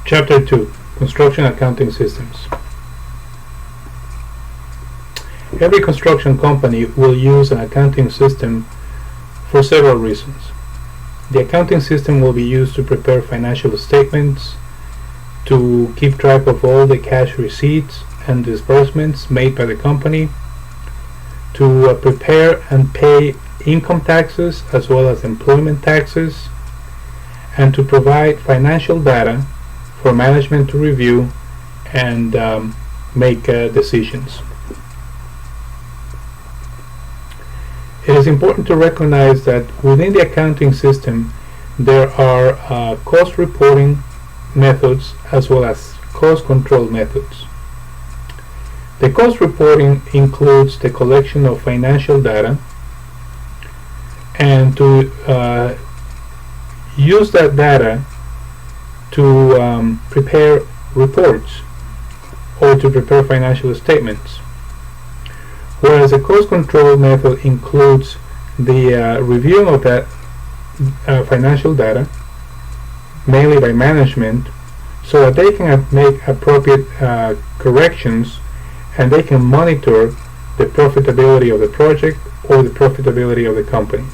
Chapter 2: Construction Accounting Systems. Every construction company will use an accounting system for several reasons. The accounting system will be used to prepare financial statements, to keep track of all the cash receipts and disbursements made by the company, to prepare and pay income taxes as well as employment taxes, and to provide financial data for management to review and make decisions. It is important to recognize that within the accounting system there are cost reporting methods as well as cost control methods. The cost reporting includes the collection of financial data and to use that data to prepare reports or to prepare financial statements, whereas the cost control method includes the reviewing of that financial data, mainly by management, so that they can make appropriate corrections and they can monitor the profitability of the project or the profitability of the company.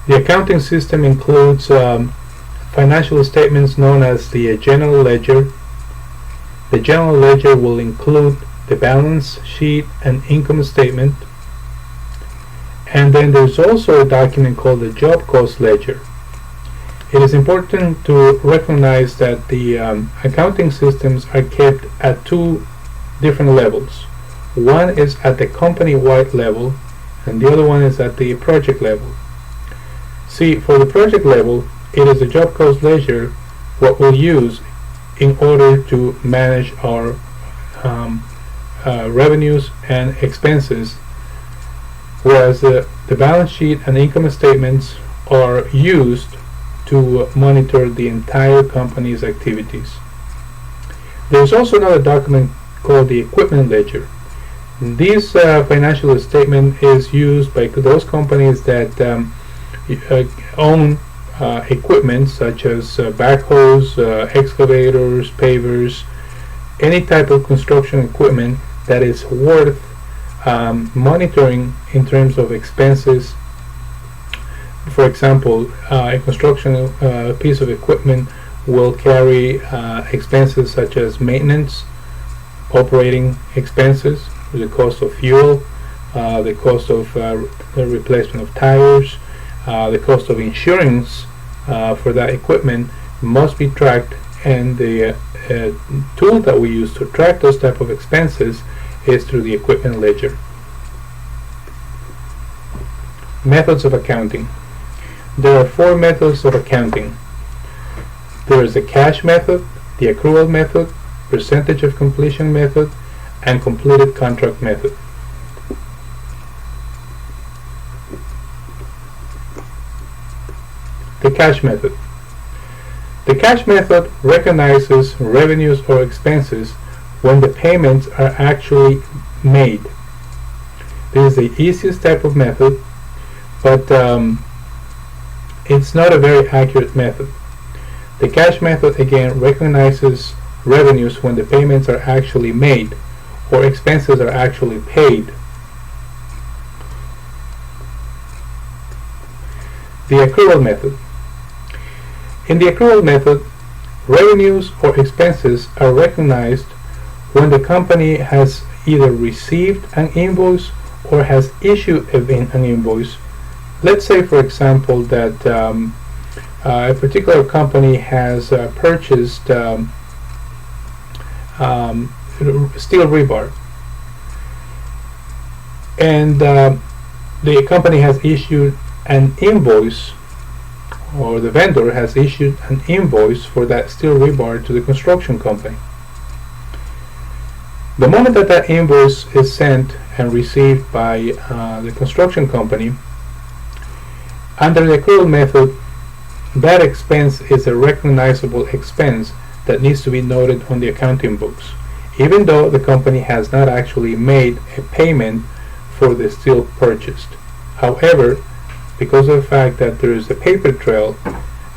The accounting system includes financial statements known as the general ledger. The general ledger will include the balance sheet and income statement. And then there's also a document called the job cost ledger. It is important to recognize that the accounting systems are kept at two different levels. One is at the company-wide level and the other one is at the project level. See, for the project level, it is the job cost ledger what we'll use in order to manage our revenues and expenses, whereas the balance sheet and income statements are used to monitor the entire company's activities. There's also another document called the equipment ledger. This financial statement is used by those companies that own equipment such as backhoes, excavators, pavers, any type of construction equipment that is worth monitoring in terms of expenses. For example, a construction piece of equipment will carry expenses such as maintenance, operating expenses, the cost of fuel, the cost of the replacement of tires, the cost of insurance for that equipment must be tracked, and the tool that we use to track those type of expenses is through the equipment ledger. Methods of accounting. There are four methods of accounting. There is the cash method, the accrual method, percentage of completion method, and completed contract method. The cash method. The cash method recognizes revenues or expenses when the payments are actually made. This is the easiest type of method, but it's not a very accurate method. The cash method again recognizes revenues when the payments are actually made or expenses are actually paid. The accrual method. In the accrual method, revenues or expenses are recognized when the company has either received an invoice or has issued an invoice. Let's say, for example, that a particular company has purchased steel rebar, and the company has issued an invoice, or the vendor has issued an invoice for that steel rebar to the construction company. The moment that that invoice is sent and received by the construction company, under the accrual method, that expense is a recognizable expense that needs to be noted on the accounting books. even though the company has not actually made a payment for the steel purchased. However, because of the fact that there is a paper trail,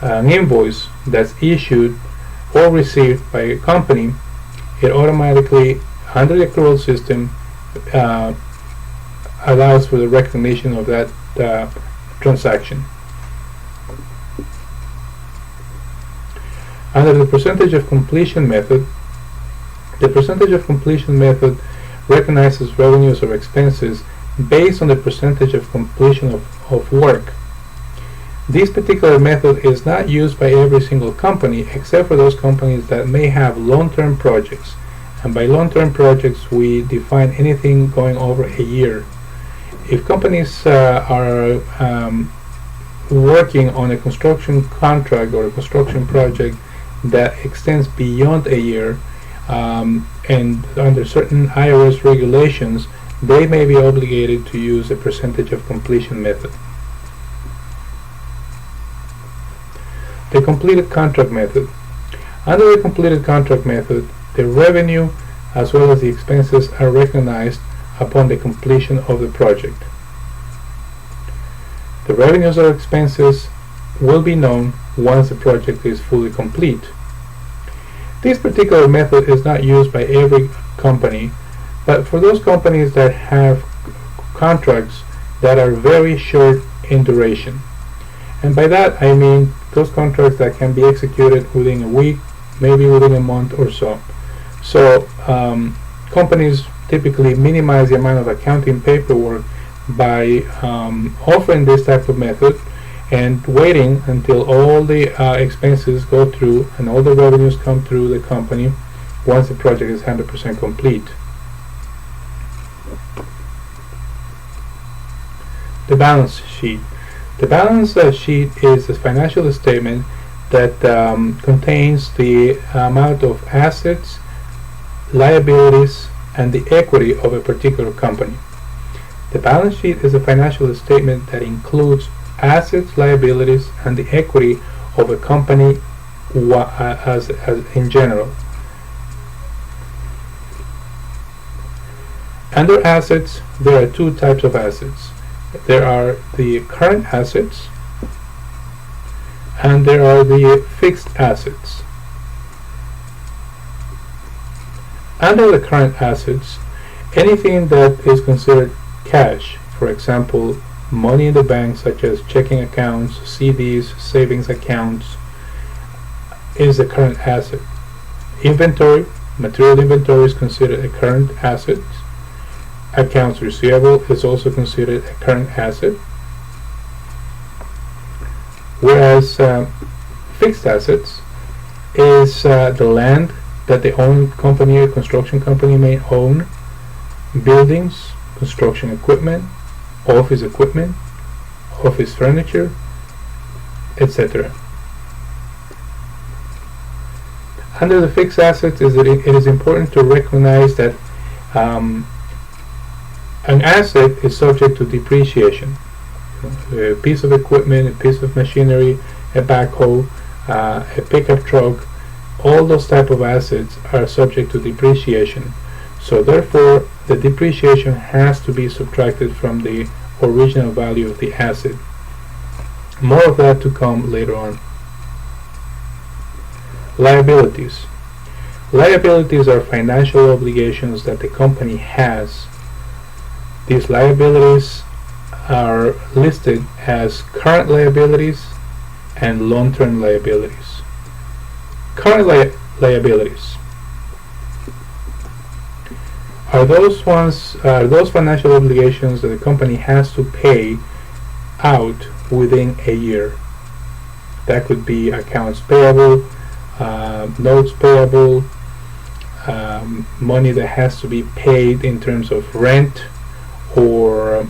an invoice that's issued or received by a company, it automatically, under the accrual system, allows for the recognition of that transaction. Under the percentage of completion method, the percentage of completion method recognizes revenues or expenses based on the percentage of completion of work. This particular method is not used by every single company except for those companies that may have long-term projects. And by long-term projects, we define anything going over a year. If companies are working on a construction contract or a construction project that extends beyond a year, and under certain IRS regulations, they may be obligated to use a percentage of completion method. The completed contract method. Under the completed contract method, the revenue as well as the expenses are recognized upon the completion of the project. The revenues or expenses will be known once the project is fully complete. This particular method is not used by every company, but for those companies that have contracts that are very short in duration. And by that I mean those contracts that can be executed within a week, maybe within a month or so. So companies typically minimize the amount of accounting paperwork by offering this type of method and waiting until all the expenses go through and all the revenues come through the company once the project is 100% complete. The balance sheet. The balance sheet is a financial statement that contains the amount of assets, liabilities, and the equity of a particular company. The balance sheet is a financial statement that includes assets, liabilities, and the equity of a company as in general. Under assets, there are two types of assets. There are the current assets and there are the fixed assets. Under the current assets, anything that is considered cash, for example, money in the bank such as checking accounts, CDs, savings accounts, is a current asset. Inventory, material inventory is considered a current asset. Accounts receivable is also considered a current asset. Whereas fixed assets is the land that the own company or construction company may own, buildings, construction equipment, office furniture, etc. Under the fixed assets is that it is important to recognize that an asset is subject to depreciation. A piece of equipment, a piece of machinery, a backhoe, a pickup truck, all those type of assets are subject to depreciation. So therefore, the depreciation has to be subtracted from the original value of the asset. More of that to come later on. Liabilities. Liabilities are financial obligations that the company has. These liabilities are listed as current liabilities and long-term liabilities. Current liabilities are those financial obligations that the company has to pay out within a year. That could be accounts payable, notes payable, money that has to be paid in terms of rent or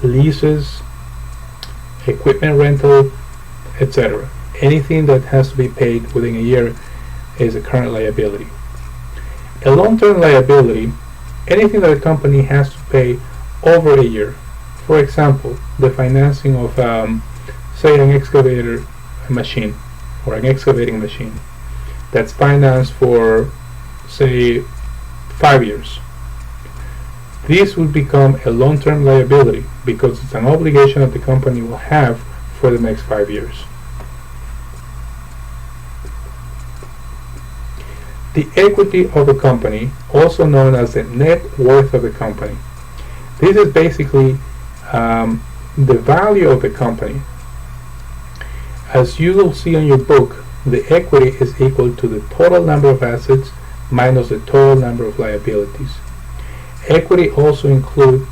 leases, equipment rental, etc. Anything that has to be paid within a year is a current liability. A long-term liability, anything that a company has to pay over a year. For example, the financing of, say, an excavator machine or an excavating machine that's financed for say 5 years. This will become a long-term liability because it's an obligation that the company will have for the next 5 years. The equity of a company, also known as the net worth of the company. This is basically the value of the company. As you will see on your book, the equity is equal to the total number of assets minus the total number of liabilities. Equity also includes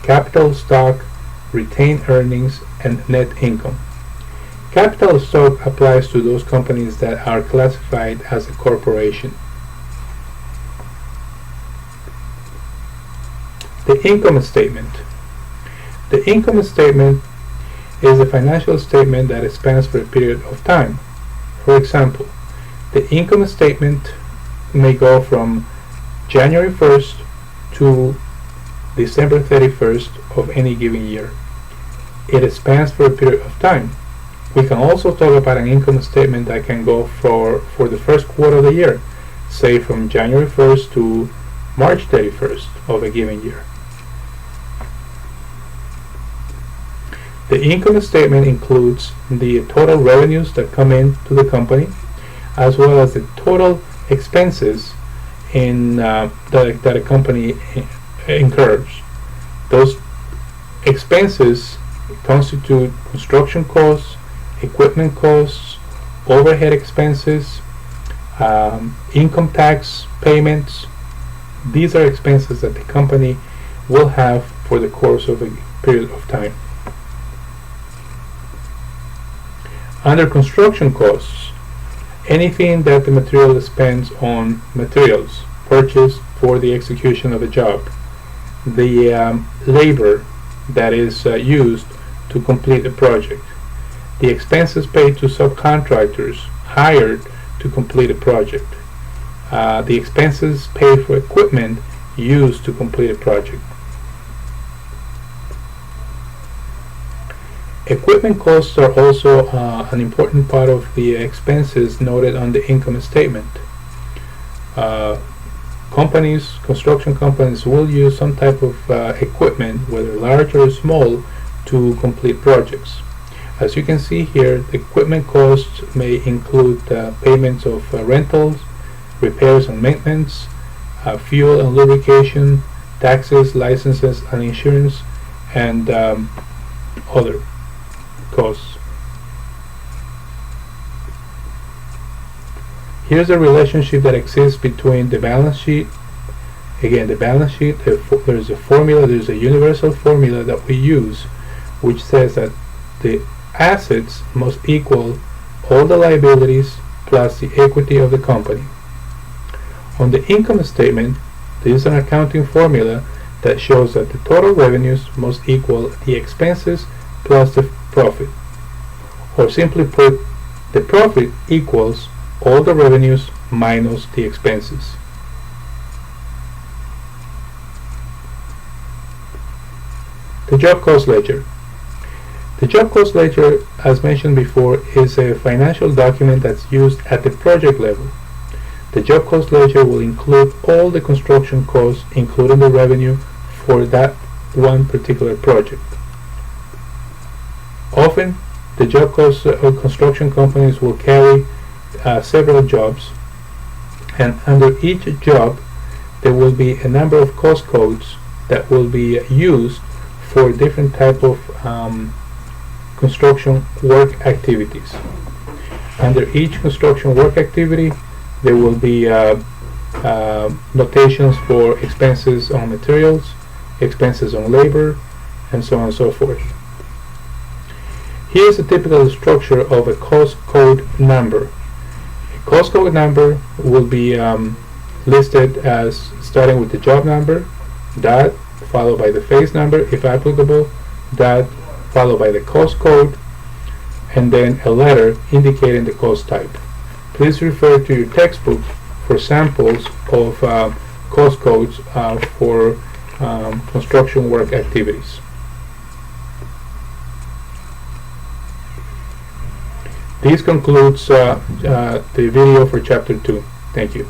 capital stock, retained earnings, and net income. Capital stock applies to those companies that are classified as a corporation. The income statement. The income statement is a financial statement that spans for a period of time. For example, the income statement may go from January 1st to December 31st of any given year. It spans for a period of time. We can also talk about an income statement that can go for the first quarter of the year, say from January 1st to March 31st of a given year. The income statement includes the total revenues that come into the company, as well as the total expenses that a company incurs. Those expenses constitute construction costs, equipment costs, overhead expenses, income tax payments. These are expenses that the company will have for the course of a period of time. Under construction costs, anything that the material spends on materials purchased for the execution of a job, the labor that is used to complete a project, the expenses paid to subcontractors hired to complete a project, the expenses paid for equipment used to complete a project. Equipment costs are also an important part of the expenses noted on the income statement. Construction companies will use some type of equipment, whether large or small, to complete projects. As you can see here, the equipment costs may include payments of rentals, repairs and maintenance, fuel and lubrication, taxes, licenses and insurance, and other costs. Here's a relationship that exists between the balance sheet. Again, the balance sheet, there's a formula, there's a universal formula that we use, which says that the assets must equal all the liabilities plus the equity of the company. On the income statement, there is an accounting formula that shows that the total revenues must equal the expenses plus the profit. Or simply put, the profit equals all the revenues minus the expenses. The job cost ledger. The job cost ledger, as mentioned before, is a financial document that's used at the project level. The job cost ledger will include all the construction costs, including the revenue for that one particular project. Often, the job costs of construction companies will carry several jobs, and under each job there will be a number of cost codes that will be used for different type of construction work activities. Under each construction work activity there will be notations for expenses on materials, expenses on labor, and so on and so forth. Here's a typical structure of a cost code number. A cost code number will be listed as starting with the job number, dot, followed by the phase number, if applicable, dot, followed by the cost code, and then a letter indicating the cost type. Please refer to your textbook for samples of cost codes for construction work activities. This concludes the video for Chapter 2. Thank you.